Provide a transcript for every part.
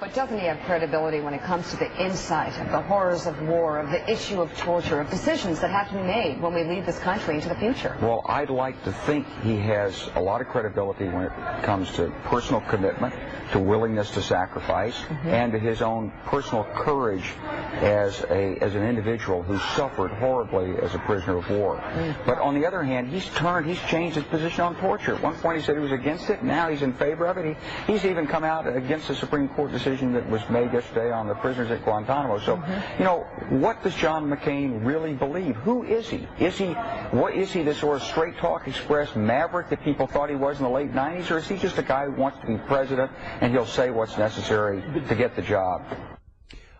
But doesn't he have credibility when it comes to the insight of the horrors of war, of the issue of torture, of decisions that have to be made when we leave this country into the future? Well, I'd like to think he has a lot of credibility when it comes to personal commitment, to willingness to sacrifice, and to his own personal courage as an individual who suffered horribly as a prisoner of war. But on the other hand, he's changed his position on torture. At one point he said he was against it, now he's in favor of it. He's even come out against the Supreme Court decision that was made yesterday on the prisoners at Guantanamo. So, you know, what does John McCain really believe? Who is he? What is he, this sort of straight talk express maverick that people thought he was in the late 90s, or is he just a guy who wants to be president and he'll say what's necessary to get the job?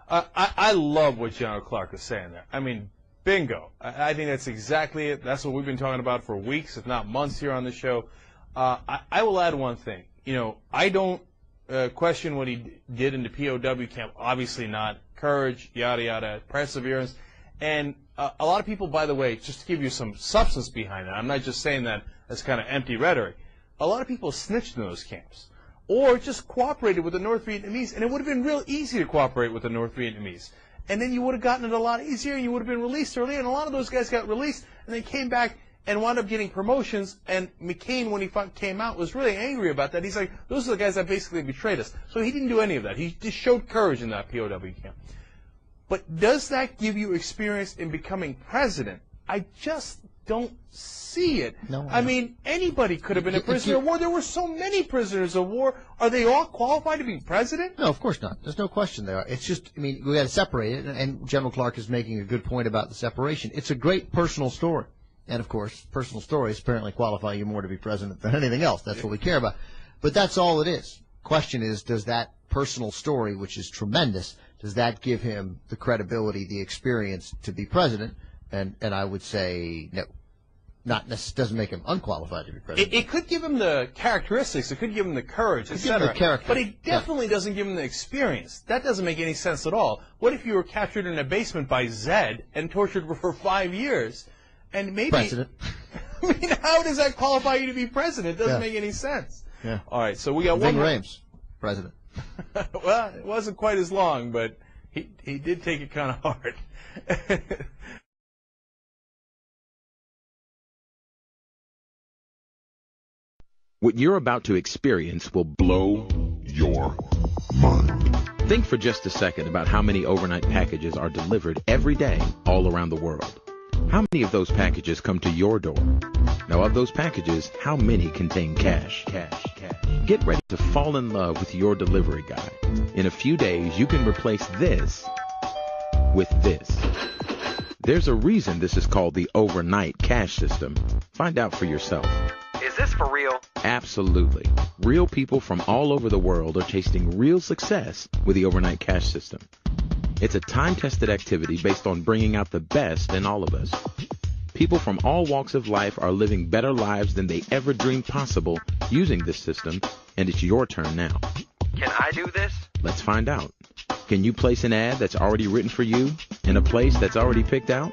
I love what General Clark is saying there. I mean, bingo. I think that's exactly it. That's what we've been talking about for weeks, if not months, here on the show. I will add one thing. You know, I don't question what he did in the POW camp. Obviously not. Courage, yada, yada, perseverance. And a lot of people, by the way, just to give you some substance behind it, I'm not just saying that as kind of empty rhetoric, a lot of people snitched in those camps or just cooperated with the North Vietnamese, and it would have been real easy to cooperate with the North Vietnamese. And then you would have gotten it a lot easier, and you would have been released early, and a lot of those guys got released, and they came back and wound up getting promotions, and McCain, when he came out, was really angry about that. He's like, those are the guys that basically betrayed us. So he didn't do any of that. He just showed courage in that POW camp. But does that give you experience in becoming president? I just don't see it. No, I mean, anybody could have been a prisoner of war. There were so many prisoners of war. Are they all qualified to be president? No, of course not. There's no question they are. It's just, I mean, we got to separate it, and General Clark is making a good point about the separation. It's a great personal story. And, of course, personal stories apparently qualify you more to be president than anything else. That's what we care about. But that's all it is. Question is, does that personal story, which is tremendous, does that give him the credibility, the experience to be president? And I would say no. Doesn't make him unqualified to be president. It could give him the characteristics. It could give him the courage, etc. But it definitely doesn't give him the experience. That doesn't make any sense at all. What if you were captured in a basement by Zed and tortured for 5 years? And maybe, president. I mean, how does that qualify you to be president? It doesn't make any sense. Yeah. All right, so we got one more. Rames, president. Well, it wasn't quite as long, but he did take it kind of hard. What you're about to experience will blow your mind. Think for just a second about how many overnight packages are delivered every day all around the world. How many of those packages come to your door? Now, of those packages, how many contain cash? Get ready to fall in love with your delivery guy. In a few days, you can replace this with this. There's a reason this is called the overnight cash system. Find out for yourself. Is this for real? Absolutely. Real people from all over the world are tasting real success with the overnight cash system. It's a time-tested activity based on bringing out the best in all of us. People from all walks of life are living better lives than they ever dreamed possible using this system, and it's your turn now. Can I do this? Let's find out. Can you place an ad that's already written for you in a place that's already picked out?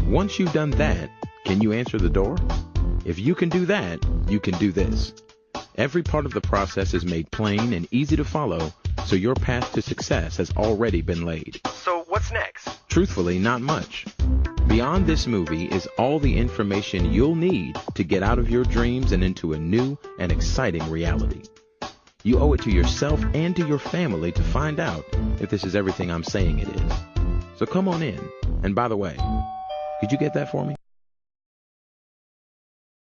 Once you've done that, can you answer the door? If you can do that, you can do this. Every part of the process is made plain and easy to follow, so your path to success has already been laid. So what's next? Truthfully, not much. Beyond this movie is all the information you'll need to get out of your dreams and into a new and exciting reality. You owe it to yourself and to your family to find out if this is everything I'm saying it is. So come on in. And by the way, could you get that for me?